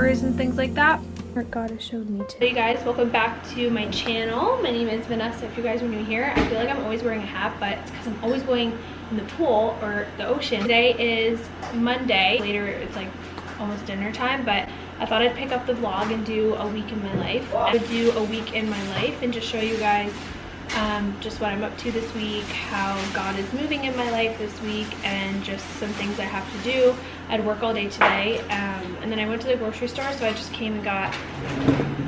stories and things like that. Our goddess showed me too. Hey guys, welcome back to my channel. My name is Vanessa. If you guys are new here, I feel like I'm always wearing a hat, but it's because I'm always going in the pool or the ocean. Today is Monday. Later it's like almost dinner time, but I thought I'd pick up the vlog and do a week in my life. I would do a week in my life and just show you guys just what I'm up to this week, how God is moving in my life this week, and just some things I have to do. I had work all day today, and then I went to the grocery store, so I just came and got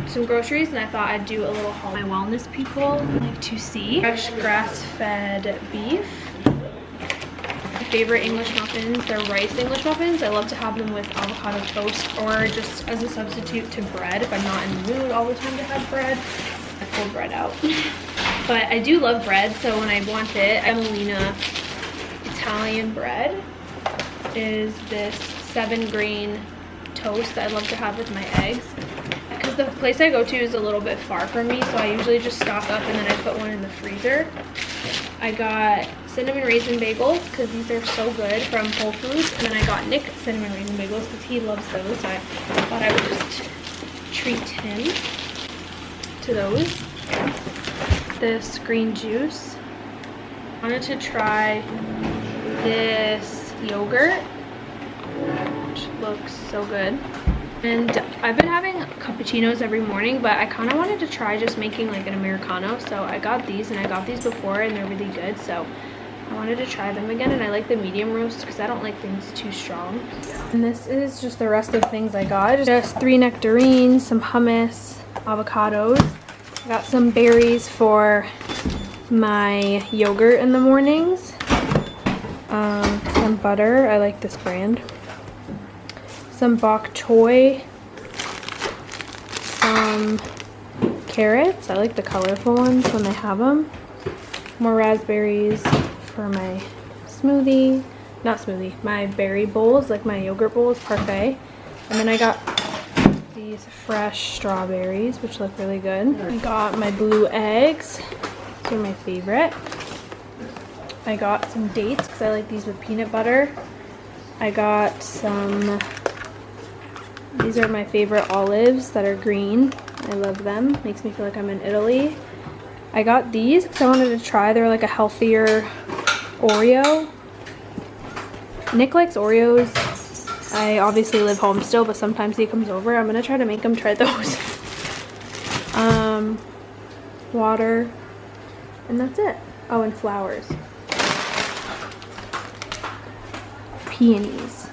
some groceries, and I thought I'd do a little haul. My wellness people like to see fresh grass-fed beef. My favorite English muffins, they're rice English muffins. I love to have them with avocado toast or just as a substitute to bread if I'm not in the mood all the time to have bread. I pull bread out. But I do love bread, so when I want it, Emolina Italian bread is this 7-grain toast that I love to have with my eggs. Because the place I go to is a little bit far from me, so I usually just stock up and then I put one in the freezer. I got cinnamon raisin bagels because these are so good from Whole Foods, and then I got Nick cinnamon raisin bagels because he loves those, so I thought I would just treat him to those. This green juice. I wanted to try this yogurt, which looks so good. And I've been having cappuccinos every morning, but I kind of wanted to try just making like an Americano. So I got these, and I got these before and they're really good. So I wanted to try them again, and I like the medium roast because I don't like things too strong. And this is just the rest of the things I got. Just 3 nectarines, some hummus, avocados. I got some berries for my yogurt in the mornings. Some butter. I like this brand. Some bok choy. Some carrots. I like the colorful ones when they have them. More raspberries for my smoothie. Not smoothie. My berry bowls, like my yogurt bowls, parfait. And then I got these fresh strawberries, which look really good. I got my blue eggs. These are my favorite. I got some dates because I like these with peanut butter. I got some, these are my favorite olives that are green. I love them. Makes me feel like I'm in Italy. I got these because I wanted to try. They're like a healthier Oreo. Nick likes Oreos. I obviously live home still, but sometimes he comes over. I'm gonna try to make him try those. Water, and that's it. Oh, and flowers. Peonies.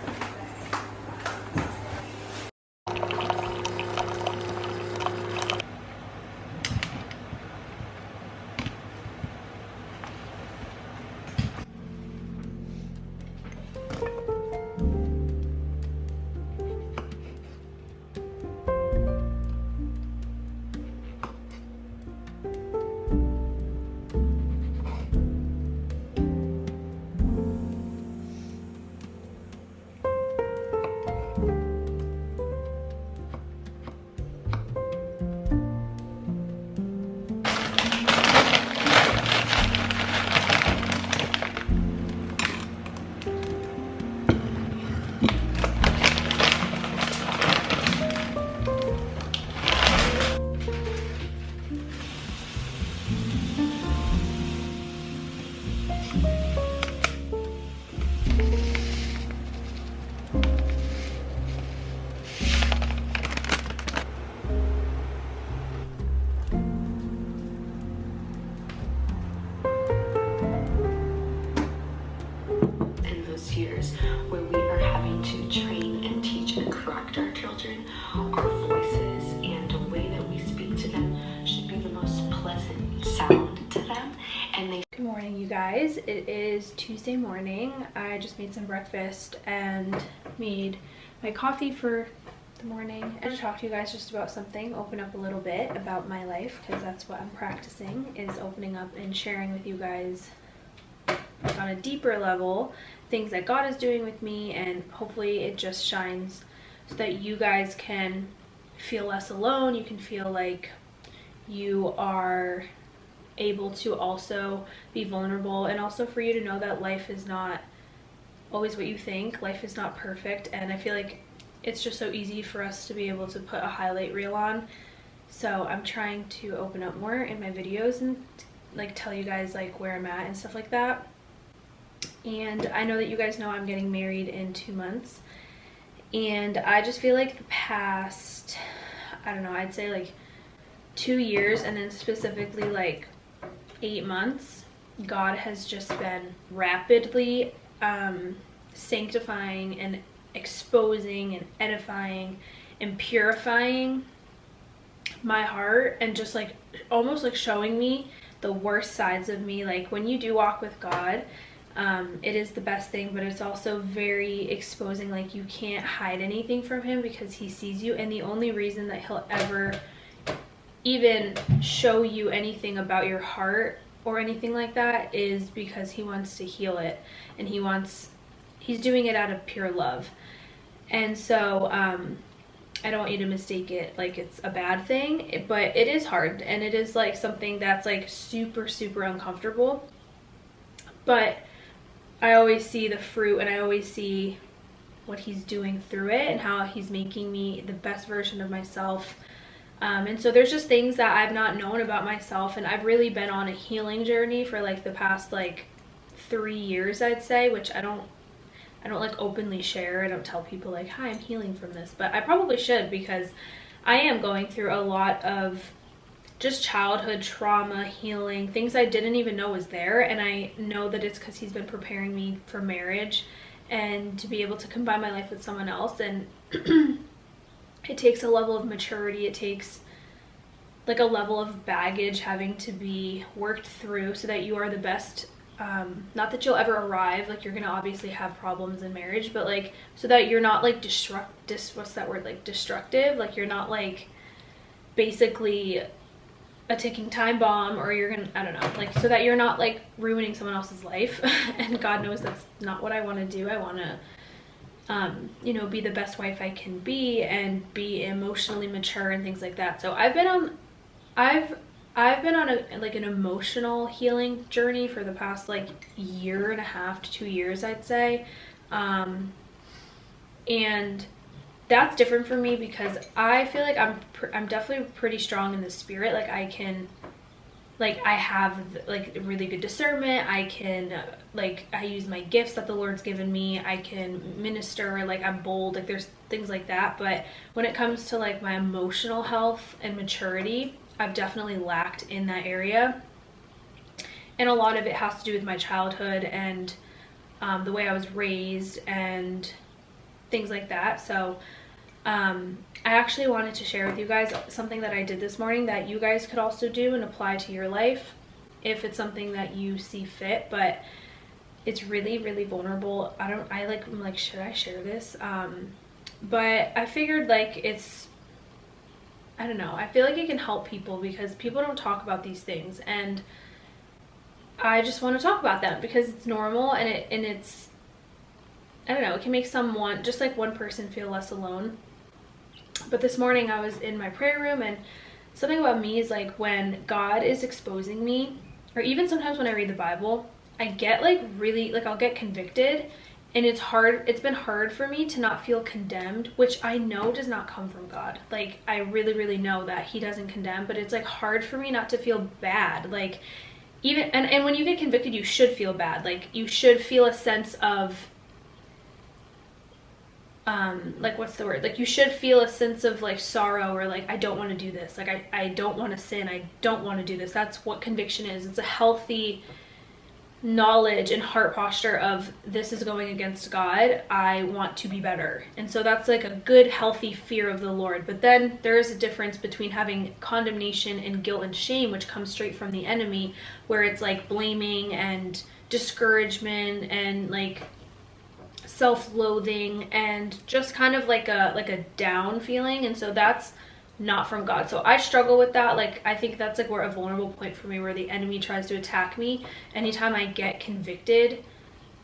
Years where we are having to train and teach and correct our children, our voices and the way that we speak to them should be the most pleasant sound to them. And they Good morning, you guys. It is Tuesday morning. I just made some breakfast and made my coffee for the morning. I'm going to talk to you guys just about something, open up a little bit about my life, because that's what I'm practicing, is opening up and sharing with you guys like on a deeper level things that God is doing with me, and hopefully it just shines so that you guys can feel less alone. You can feel like you are able to also be vulnerable, and also for you to know that life is not always what you think. Life is not perfect, and I feel like it's just so easy for us to be able to put a highlight reel on. So I'm trying to open up more in my videos and like tell you guys like where I'm at and stuff like that. And I know that you guys know I'm getting married in 2 months, and I just feel like the past, I don't know, I'd say like 2 years, and then specifically like 8 months, God has just been rapidly sanctifying and exposing and edifying and purifying my heart, and just like almost like showing me the worst sides of me. Like when you do walk with God, it is the best thing, but it's also very exposing. Like you can't hide anything from him because he sees you, and the only reason that he'll ever even show you anything about your heart or anything like that is because he wants to heal it, and he's doing it out of pure love. And so I don't want you to mistake it like it's a bad thing, but it is hard, and it is like something that's like super, super uncomfortable. But I always see the fruit, and I always see what he's doing through it and how he's making me the best version of myself. And so there's just things that I've not known about myself, and I've really been on a healing journey for like the past like 3 years, I'd say, which I don't like openly share. I don't tell people like, hi, I'm healing from this, but I probably should, because I am going through a lot of just childhood trauma, healing, things I didn't even know was there. And I know that it's because he's been preparing me for marriage and to be able to combine my life with someone else. And it takes a level of maturity. It takes like a level of baggage having to be worked through so that you are the best. Not that you'll ever arrive, like you're gonna obviously have problems in marriage, but like so that you're not like destructive, like you're not like basically a ticking time bomb, or you're gonna, I don't know, like so that you're not like ruining someone else's life. And God knows that's not what I want to do. I want to you know, be the best wife I can be and be emotionally mature and things like that. So I've been on a like an emotional healing journey for the past like 1.5 to 2 years, I'd say. And that's different for me because I feel like I'm definitely pretty strong in the spirit. Like I can, like I have like really good discernment. I can like, I use my gifts that the Lord's given me. I can minister, like I'm bold, like there's things like that. But when it comes to like my emotional health and maturity, I've definitely lacked in that area. And a lot of it has to do with my childhood and the way I was raised and things like that. So I actually wanted to share with you guys something that I did this morning that you guys could also do and apply to your life if it's something that you see fit. But it's really, really vulnerable. I'm like, should I share this? But I figured like I don't know, I feel like it can help people because people don't talk about these things, and I just want to talk about them because it's normal, and it's I don't know, it can make someone, just like one person, feel less alone. But this morning I was in my prayer room, and something about me is like when God is exposing me, or even sometimes when I read the Bible, I get like really, like I'll get convicted, and it's been hard for me to not feel condemned, which I know does not come from God. Like I really, really know that he doesn't condemn, but it's like hard for me not to feel bad. Like even, and when you get convicted, you should feel bad. Like you should feel a sense of like what's the word, like you should feel a sense of like sorrow, or like I don't want to do this, like I don't want to sin, I don't want to do this. That's what conviction is. It's a healthy knowledge and heart posture of this is going against God, I want to be better. And so that's like a good healthy fear of the Lord. But then there is a difference between having condemnation and guilt and shame, which comes straight from the enemy, where it's like blaming and discouragement and like self-loathing and just kind of like a down feeling. And so that's not from God. So I struggle with that. Like I think that's like where a vulnerable point for me, where the enemy tries to attack me. Anytime I get convicted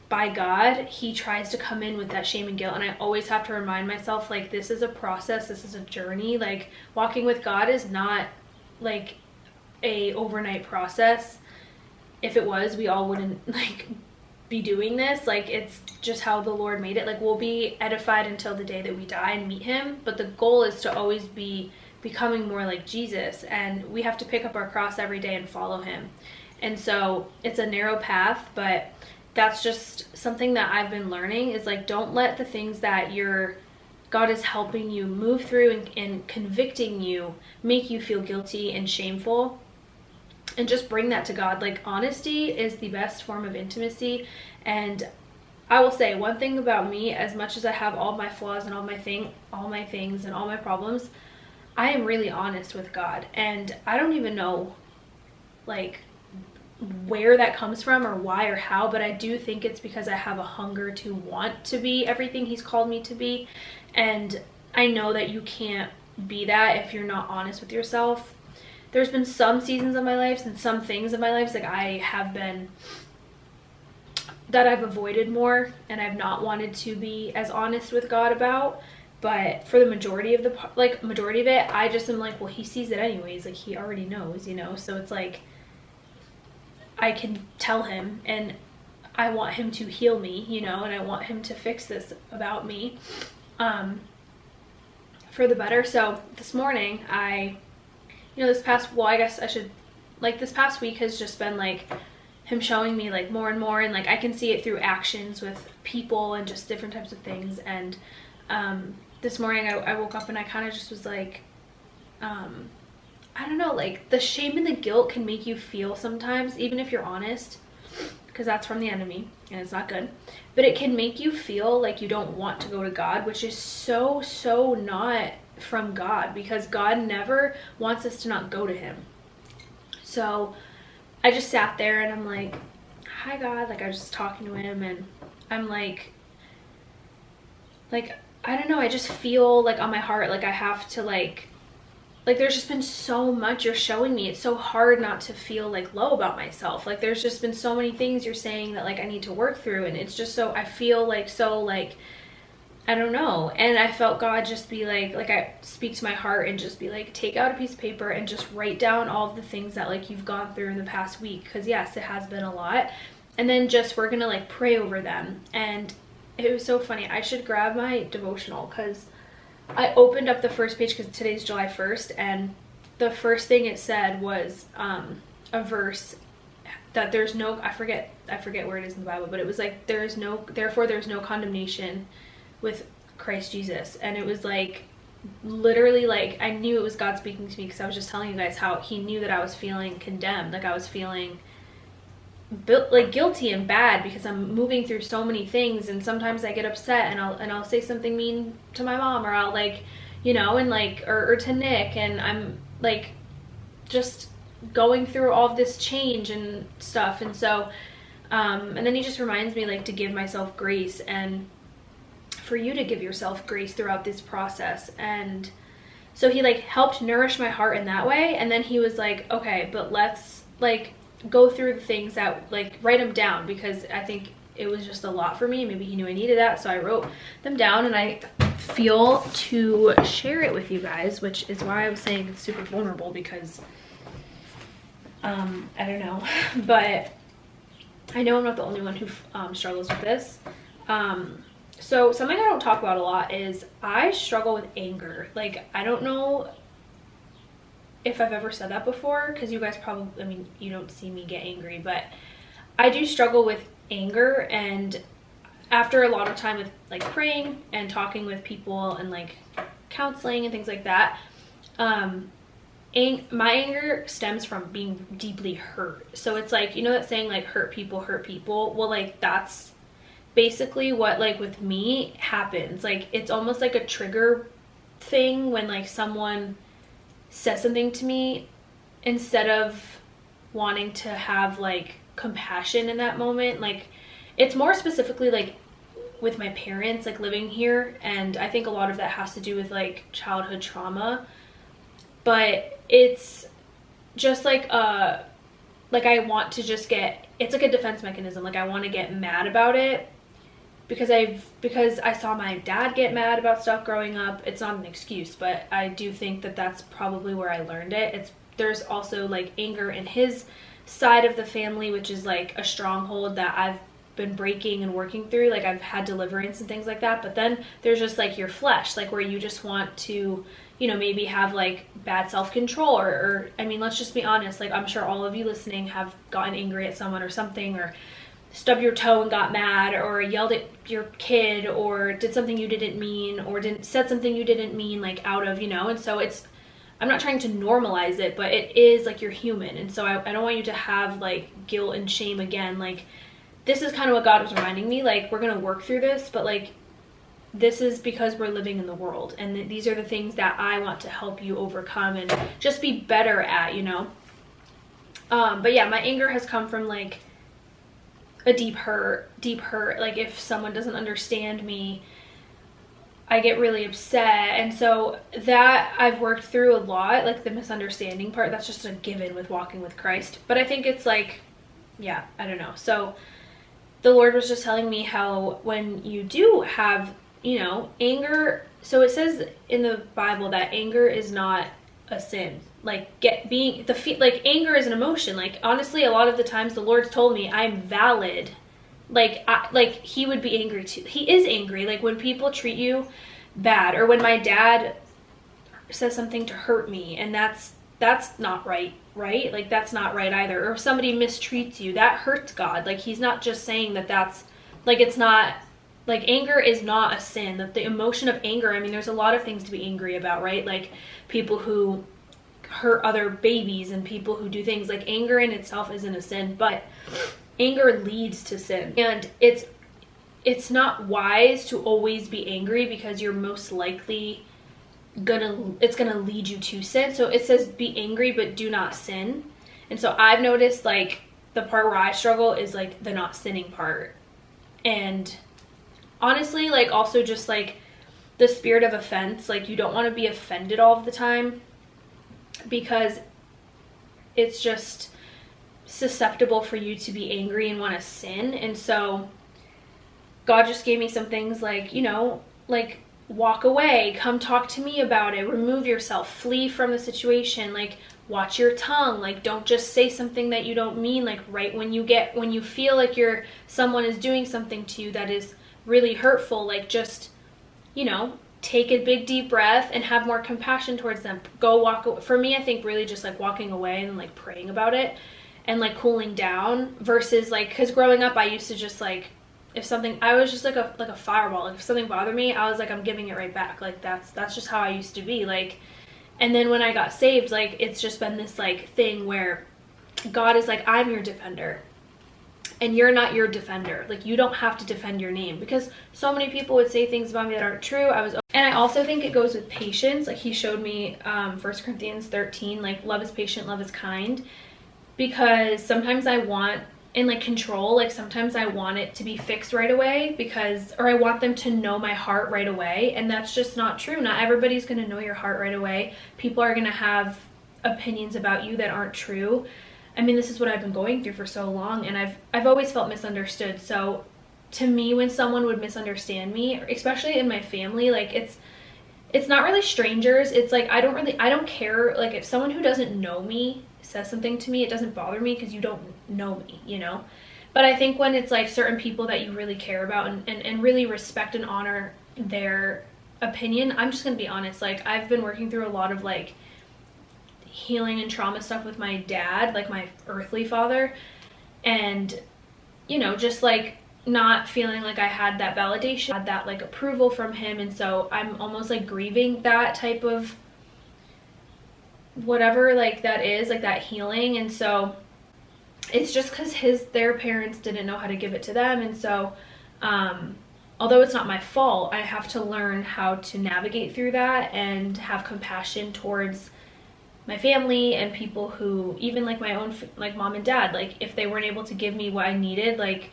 by God, he tries to come in with that shame and guilt, and I always have to remind myself like this is a process, this is a journey. Like walking with God is not like a overnight process. If it was, we all wouldn't like be doing this. Like, it's just how the Lord made it. Like, we'll be edified until the day that we die and meet him, but the goal is to always be becoming more like Jesus, and we have to pick up our cross every day and follow him. And so it's a narrow path, but that's just something that I've been learning, is like, don't let the things that God is helping you move through and convicting you make you feel guilty and shameful, and just bring that to God. Like, honesty is the best form of intimacy. And I will say one thing about me, as much as I have all my flaws and all my things and all my problems, I am really honest with God. And I don't even know like where that comes from or why or how, but I do think it's because I have a hunger to want to be everything he's called me to be. And I know that you can't be that if you're not honest with yourself. There's been some seasons of my life and some things in my life like I have been, that I've avoided more and I've not wanted to be as honest with God about. But for the majority of it, I just am like, well, he sees it anyways. Like, he already knows, you know? So it's like, I can tell him, and I want him to heal me, you know, and I want him to fix this about me for the better. So this morning this past week has just been like him showing me like more and more, and like I can see it through actions with people and just different types of things. And this morning I woke up and I kind of just was like, I don't know, like the shame and the guilt can make you feel sometimes, even if you're honest, because that's from the enemy and it's not good, but it can make you feel like you don't want to go to God, which is so not from God, because God never wants us to not go to him. So I just sat there and I'm like, hi God, like I was just talking to him, and I'm like I don't know, I just feel like on my heart like I have to like there's just been so much you're showing me. It's so hard not to feel like low about myself. Like, there's just been so many things you're saying that like I need to work through, and it's just so, I feel like so like, I don't know. And I felt God just be like I speak to my heart and just be like, take out a piece of paper and just write down all of the things that like you've gone through in the past week, because yes, it has been a lot. And then just we're gonna like pray over them. And it was so funny. I should grab my devotional, because I opened up the first page because today's July 1st, and the first thing it said was a verse that there's no, I forget where it is in the Bible, but it was like, therefore there's no condemnation with Christ Jesus. And it was like, literally, like I knew it was God speaking to me, because I was just telling you guys how he knew that I was feeling condemned, like I was feeling like guilty and bad, because I'm moving through so many things, and sometimes I get upset and I'll say something mean to my mom, or I'll like, you know, and like or to Nick, and I'm like just going through all of this change and stuff. And so and then he just reminds me like to give myself grace, and for you to give yourself grace throughout this process. And so he like helped nourish my heart in that way. And then he was like, okay, but let's like go through the things that like write them down, because I think it was just a lot for me. Maybe he knew I needed that, so I wrote them down, and I feel to share it with you guys, which is why I was saying it's super vulnerable, because I don't know, but I know I'm not the only one who struggles with this. So something I don't talk about a lot is I struggle with anger. Like, I don't know if I've ever said that before, because you guys probably, I mean, you don't see me get angry, but I do struggle with anger. And after a lot of time with like praying and talking with people and like counseling and things like that, my anger stems from being deeply hurt. So it's like, you know that saying like hurt people. Well, like that's basically what like with me happens. Like, it's almost like a trigger thing when like someone says something to me, instead of wanting to have like compassion in that moment. Like, it's more specifically like with my parents, like living here, and I think a lot of that has to do with like childhood trauma. But it's just like I want to just it's like a defense mechanism. Like, I want to get mad about it because I saw my dad get mad about stuff growing up. It's not an excuse, but I do think that that's probably where I learned it. There's also like anger in his side of the family, which is like a stronghold that I've been breaking and working through. Like I've had deliverance and things like that. But then there's just like your flesh, like where you just want to, you know, maybe have like bad self-control or I mean, let's just be honest. Like I'm sure all of you listening have gotten angry at someone or something, or stubbed your toe and got mad, or yelled at your kid, or did something you didn't mean, or said something you didn't mean, like out of, you know. And so I'm not trying to normalize it, but it is like you're human. And so I don't want you to have like guilt and shame again. Like this is kind of what God was reminding me, like we're gonna work through this, but like this is because we're living in the world, and these are the things that I want to help you overcome and just be better at, you know. But yeah, my anger has come from like a deep hurt. Like if someone doesn't understand me, I get really upset. And so that I've worked through a lot, like the misunderstanding part, that's just a given with walking with Christ. But I think it's like, yeah, I don't know. So the Lord was just telling me how when you do have, you know, anger, so it says in the Bible that anger is not a sin. Like like anger is an emotion. Like honestly, a lot of the times the Lord's told me I'm valid. Like he would be angry too. He is angry. Like when people treat you bad, or when my dad says something to hurt me, and that's not right? Like that's not right either. Or if somebody mistreats you, that hurts God. Like he's not just saying that's like, it's not like anger is not a sin. That the emotion of anger, I mean, there's a lot of things to be angry about, right? Like people who hurt other babies and people who do things, like anger in itself isn't a sin, but anger leads to sin. And it's not wise to always be angry, because you're most likely it's gonna lead you to sin. So it says be angry but do not sin. And so I've noticed like the part where I struggle is like the not sinning part. And honestly, like also just like the spirit of offense, like you don't want to be offended all of the time, because it's just susceptible for you to be angry and want to sin. And so God just gave me some things like, you know, like walk away, come talk to me about it, remove yourself, flee from the situation, like watch your tongue, like don't just say something that you don't mean, like right when you feel like someone is doing something to you that is really hurtful, like just, you know, take a big deep breath and have more compassion towards them. Go walk away. For me, I think really just like walking away and like praying about it and like cooling down, versus like, because growing up I used to just like, if something, I was just like a fireball. Like if something bothered me, I was like, I'm giving it right back. Like that's just how I used to be. Like, and then when I got saved, like it's just been this like thing where God is like, I'm your defender. And you're not your defender. Like you don't have to defend your name, because so many people would say things about me that aren't true. And I also think it goes with patience. Like he showed me 1 Corinthians 13, like love is patient, love is kind, because sometimes I want, and like control, like sometimes I want it to be fixed right away, or I want them to know my heart right away. And that's just not true. Not everybody's going to know your heart right away. People are going to have opinions about you that aren't true. I mean, this is what I've been going through for so long, and I've always felt misunderstood. So to me, when someone would misunderstand me, especially in my family, like it's not really strangers. It's like I don't care. Like if someone who doesn't know me says something to me, it doesn't bother me because you don't know me, you know. But I think when it's like certain people that you really care about and really respect and honor their opinion, I'm just gonna be honest, like I've been working through a lot of like healing and trauma stuff with my dad, like my earthly father, and you know, just like not feeling like I had that validation, had that like approval from him. And so I'm almost like grieving that type of whatever like that is, like that healing. And so it's just because their parents didn't know how to give it to them. And so although it's not my fault, I have to learn how to navigate through that and have compassion towards my family and people who, even like my own, like mom and dad, like if they weren't able to give me what I needed, like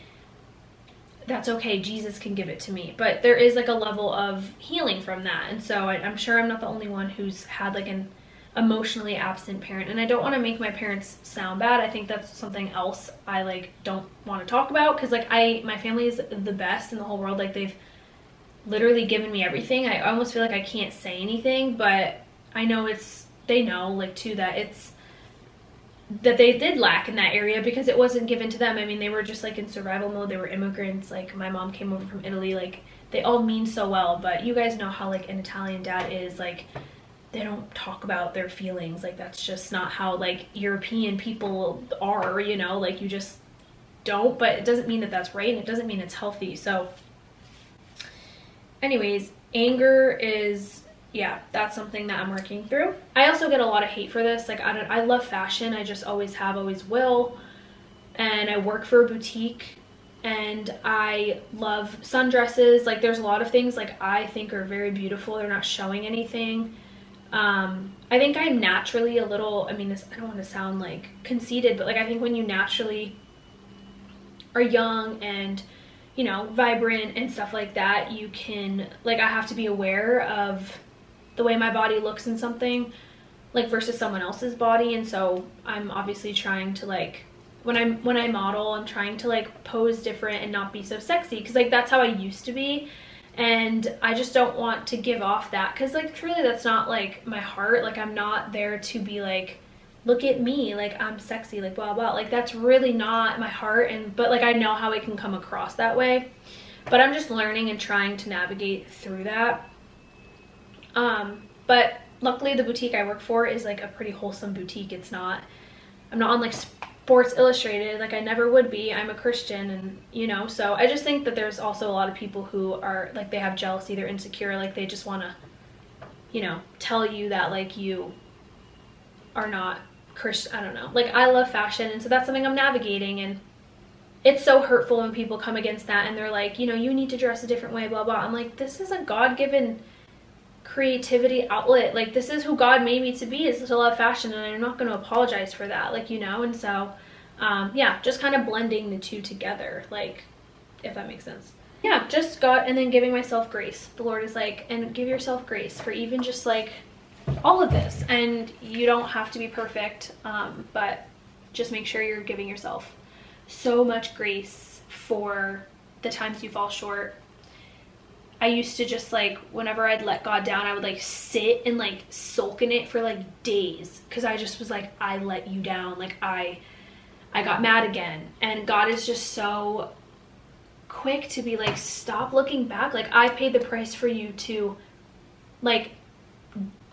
that's okay, Jesus can give it to me. But there is like a level of healing from that. And so I'm sure I'm not the only one who's had like an emotionally absent parent. And I don't want to make my parents sound bad. I think that's something else I like don't want to talk about, because like my family is the best in the whole world. Like they've literally given me everything. I almost feel like I can't say anything, but I know they know like too that that they did lack in that area because it wasn't given to them. I mean, they were just like in survival mode. They were immigrants. Like my mom came over from Italy. Like they all mean so well, but you guys know how like an Italian dad is. Like they don't talk about their feelings. Like that's just not how like European people are, you know, like you just don't. But it doesn't mean that that's right, and it doesn't mean it's healthy. So anyways, anger is, yeah, that's something that I'm working through. I also get a lot of hate for this. Like I love fashion. I just always have, always will. And I work for a boutique and I love sundresses. Like there's a lot of things like I think are very beautiful. They're not showing anything. I think I'm naturally a little, I mean, this, I don't want to sound like conceited, but like I think when you naturally are young and, you know, vibrant and stuff like that, you can, like, I have to be aware of the way my body looks in something like versus someone else's body. And so I'm obviously trying to like, when I model, I'm trying to like pose different and not be so sexy, because like that's how I used to be, and I just don't want to give off that, because like truly that's not like my heart. Like I'm not there to be like, look at me, like I'm sexy, like blah blah, like that's really not my heart. And but like I know how it can come across that way, but I'm just learning and trying to navigate through that. But luckily the boutique I work for is like a pretty wholesome boutique. It's not, I'm not on like Sports Illustrated, like I never would be. I'm a Christian, and you know, so I just think that there's also a lot of people who are like, they have jealousy, they're insecure, like they just want to, you know, tell you that like you are not Christian. I don't know, like I love fashion, and so that's something I'm navigating, and it's so hurtful when people come against that and they're like, you know, you need to dress a different way, blah blah. I'm like, this is a God-given creativity outlet. Like this is who God made me to be, is to love fashion, and I'm not going to apologize for that, like, you know. And so yeah, just kind of blending the two together, like, if that makes sense. Yeah, just God, and then giving myself grace. The Lord is like, and give yourself grace for even just like all of this, and you don't have to be perfect, but just make sure you're giving yourself so much grace for the times you fall short. I used to just like, whenever I'd let God down, I would like sit and like sulk in it for like days, because I just was like, I let you down, like I got mad again. And God is just so quick to be like, stop looking back, like I paid the price for you to like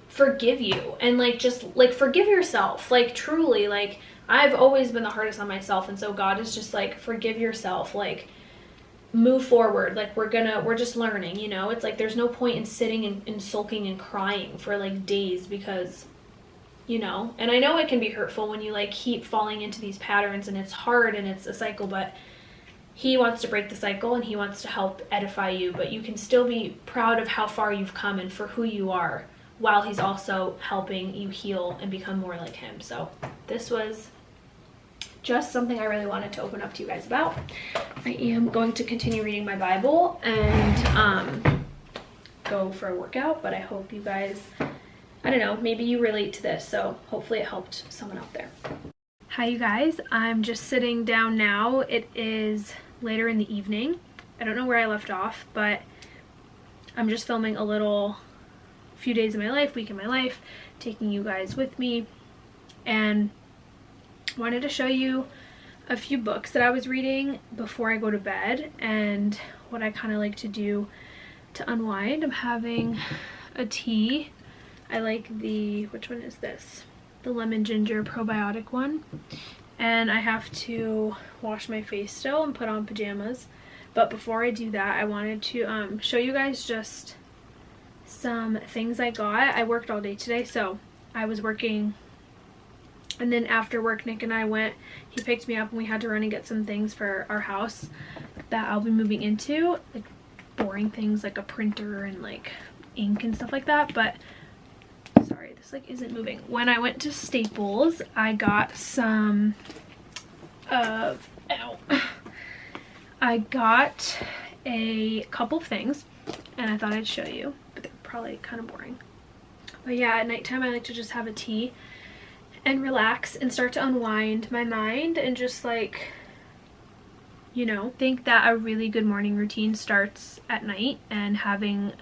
forgive you, and like just like forgive yourself, like truly. Like I've always been the hardest on myself, and so God is just like, forgive yourself, like move forward, like we're just learning, you know. It's like there's no point in sitting and sulking and crying for like days, because, you know, and I know it can be hurtful when you like keep falling into these patterns, and it's hard and it's a cycle, but He wants to break the cycle and He wants to help edify you, but you can still be proud of how far you've come and for who you are, while He's also helping you heal and become more like Him. So this was just something I really wanted to open up to you guys about. I am going to continue reading my Bible and go for a workout, but I hope you guys, I don't know, maybe you relate to this, so hopefully it helped someone out there. Hi you guys, I'm just sitting down now. It is later in the evening. I don't know where I left off, but I'm just filming a little few days of my life, week in my life, taking you guys with me, and wanted to show you a few books that I was reading before I go to bed and what I kind of like to do to unwind. I'm having a tea. I like the, which one is this? The lemon ginger probiotic one. And I have to wash my face still and put on pajamas. But before I do that, I wanted to show you guys just some things I got. I worked all day today, so I was working. And then after work, Nick and I went, he picked me up, and we had to run and get some things for our house that I'll be moving into. Like boring things like a printer and like ink and stuff like that. But sorry, this like isn't moving. When I went to Staples, I got some of, I got a couple of things, and I thought I'd show you, but they're probably kind of boring. But yeah, at nighttime I like to just have a tea and relax and start to unwind my mind, and just like, you know, think that a really good morning routine starts at night and having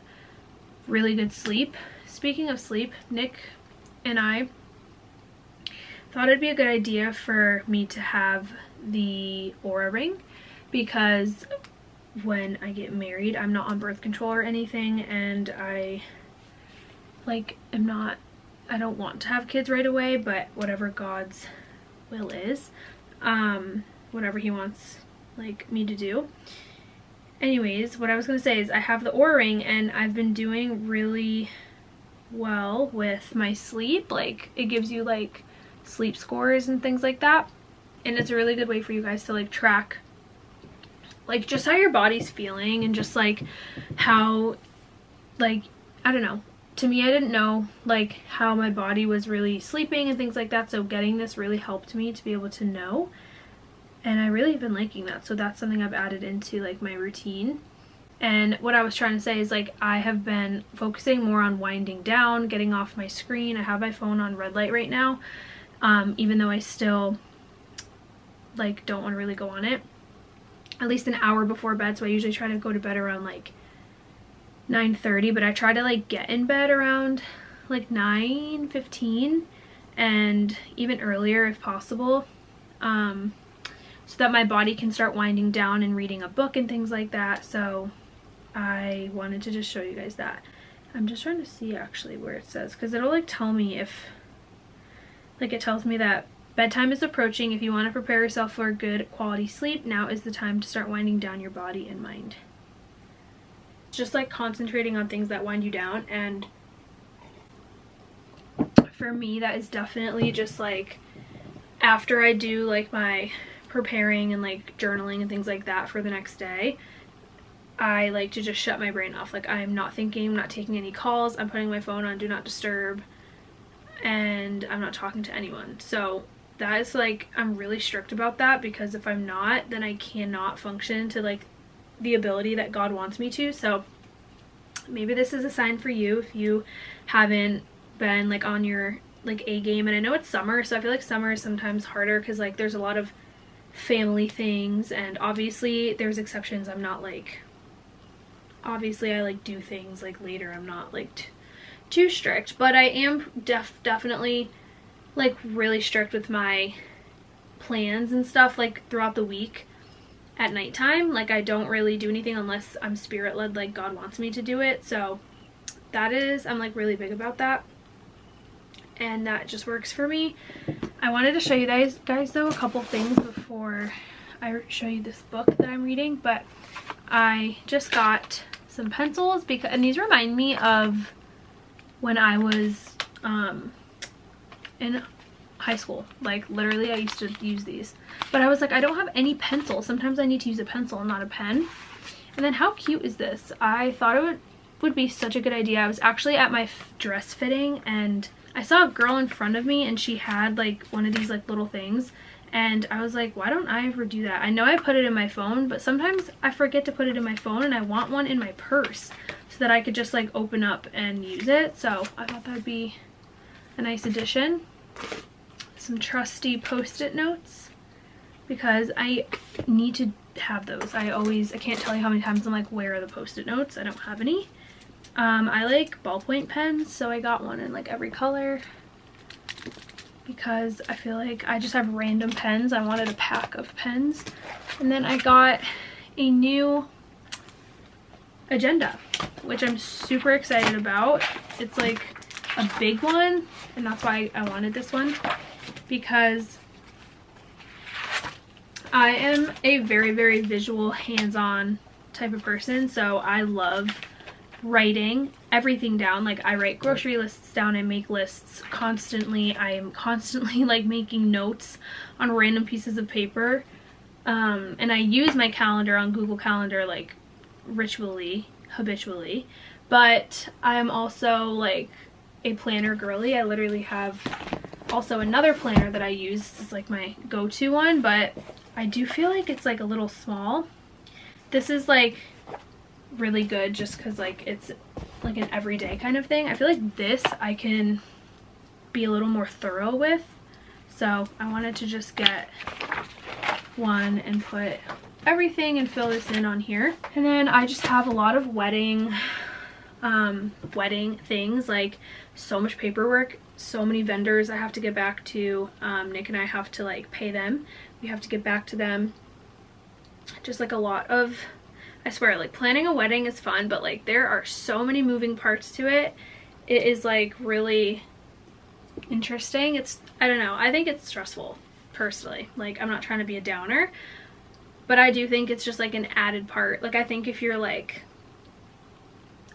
really good sleep. Speaking of sleep, Nick and I thought it'd be a good idea for me to have the Oura ring, because when I get married, I'm not on birth control or anything, and I don't want to have kids right away, but whatever God's will is, whatever he wants like me to do. Anyways, what I was gonna say is I have the Oura ring, and I've been doing really well with my sleep. Like, it gives you like sleep scores and things like that, and it's a really good way for you guys to like track like just how your body's feeling, and just like how, like, I don't know, to me, I didn't know like how my body was really sleeping and things like that, so getting this really helped me to be able to know, and I really have been liking that. So that's something I've added into like my routine. And what I was trying to say is, like, I have been focusing more on winding down, getting off my screen. I have my phone on red light right now, even though I still like don't want to really go on it, at least an hour before bed. So I usually try to go to bed around like 9:30, but I try to like get in bed around like 9:15 and even earlier if possible, so that my body can start winding down and reading a book and things like that. So I wanted to just show you guys that. I'm just trying to see actually where it says, because it'll like tell me if, like, it tells me that bedtime is approaching. If you want to prepare yourself for a good quality sleep, now is the time to start winding down your body and mind. Just like concentrating on things that wind you down. And for me, that is definitely just like after I do like my preparing and like journaling and things like that for the next day, I like to just shut my brain off. Like, I'm not thinking, I'm not taking any calls, I'm putting my phone on do not disturb, and I'm not talking to anyone. So that is like, I'm really strict about that, because if I'm not, then I cannot function to like the ability that God wants me to. So maybe this is a sign for you if you haven't been like on your like A game. And I know it's summer, so I feel like summer is sometimes harder because like there's a lot of family things, and obviously there's exceptions. I'm not like, obviously I like do things like later, I'm not like too strict, but I am definitely like really strict with my plans and stuff like throughout the week at nighttime. Like, I don't really do anything unless I'm spirit led, like God wants me to do it. So that is, I'm like really big about that, and that just works for me. I wanted to show you guys though a couple things before I show you this book that I'm reading. But I just got some pencils, because, and these remind me of when I was in high school. Like, literally I used to use these, but I was like, I don't have any pencil. Sometimes I need to use a pencil and not a pen. And then how cute is this? I thought it would be such a good idea. I was actually at my dress fitting, and I saw a girl in front of me, and she had like one of these like little things, and I was like, why don't I ever do that? I know I put it in my phone, but sometimes I forget to put it in my phone, and I want one in my purse so that I could just like open up and use it. So I thought that'd be a nice addition. Some trusty post-it notes, because I need to have those. I can't tell you how many times I'm like, where are the post-it notes? I don't have any. I like ballpoint pens, so I got one in like every color, because I feel like I just have random pens. I wanted a pack of pens. And then I got a new agenda, which I'm super excited about. It's like a big one, and that's why I wanted this one, because I am a very, very visual, hands-on type of person. So I love writing everything down. Like, I write grocery lists down, I make lists constantly. I am constantly like making notes on random pieces of paper, and I use my calendar on Google Calendar like habitually, but I'm also like a planner girly. I literally have also another planner that I use. It's like my go-to one, but I do feel like it's like a little small. This is like really good just because like it's like an everyday kind of thing. I feel like this I can be a little more thorough with, so I wanted to just get one and put everything and fill this in on here. And then I just have a lot of wedding wedding things, like so much paperwork, so many vendors I have to get back to. Nick and I have to like pay them. We have to get back to them. Just like a lot of, I swear, like planning a wedding is fun, but like there are so many moving parts to it. It is like really interesting. I don't know, I think it's stressful personally. Like, I'm not trying to be a downer, but I do think it's just like an added part. Like, I think if you're like,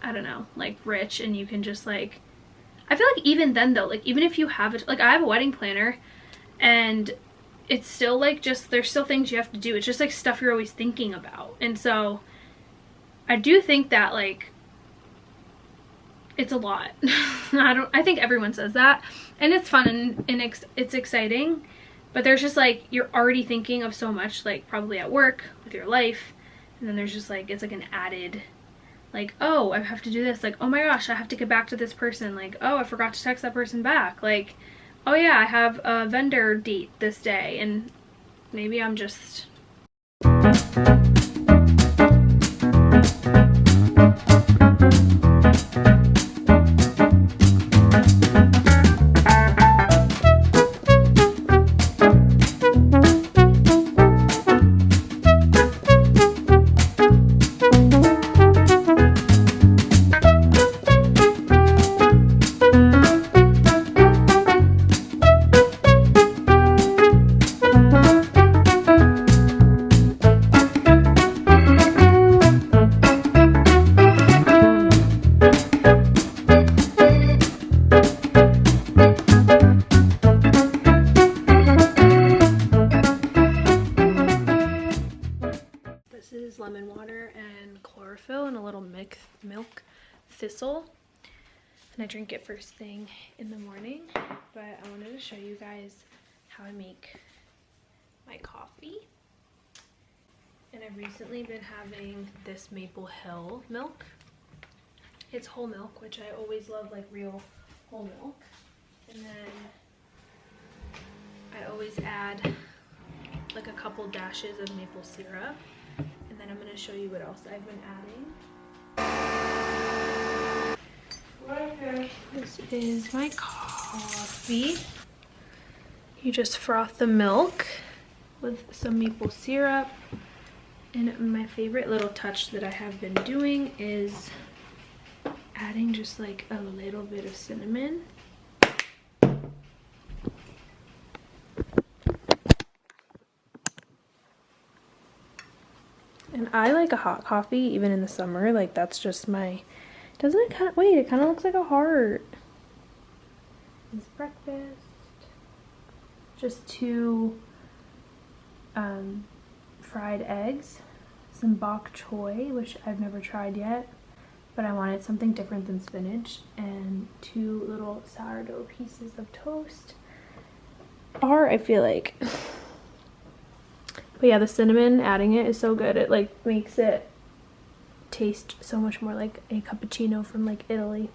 I don't know, like rich and you can just like, I feel like even then though, like even if you have it, like I have a wedding planner and it's still like just, there's still things you have to do. It's just like stuff you're always thinking about. And so I do think that like it's a lot. I think everyone says that, and it's fun and it's exciting, but there's just like, you're already thinking of so much, like probably at work with your life, and then there's just like, it's like an added, like, oh, I have to do this, like, oh my gosh, I have to get back to this person, like, oh, I forgot to text that person back, like, oh yeah, I have a vendor date this day, and maybe I'm just lemon water and chlorophyll and a little milk thistle, and I drink it first thing in the morning. But I wanted to show you guys how I make my coffee, and I've recently been having this Maple Hill milk. It's whole milk, which I always love, like real whole milk, and then I always add like a couple dashes of maple syrup. And then I'm going to show you what else I've been adding. This is my coffee. You just froth the milk with some maple syrup. And my favorite little touch that I have been doing is adding just like a little bit of cinnamon. And I like a hot coffee even in the summer. Like, that's just my, doesn't it kind of, wait, it kind of looks like a heart. It's breakfast. Just 2 fried eggs, some bok choy, which I've never tried yet, but I wanted something different than spinach, and 2 little sourdough pieces of toast. I feel like. But yeah, the cinnamon, adding it is so good. It like makes it taste so much more like a cappuccino from like Italy.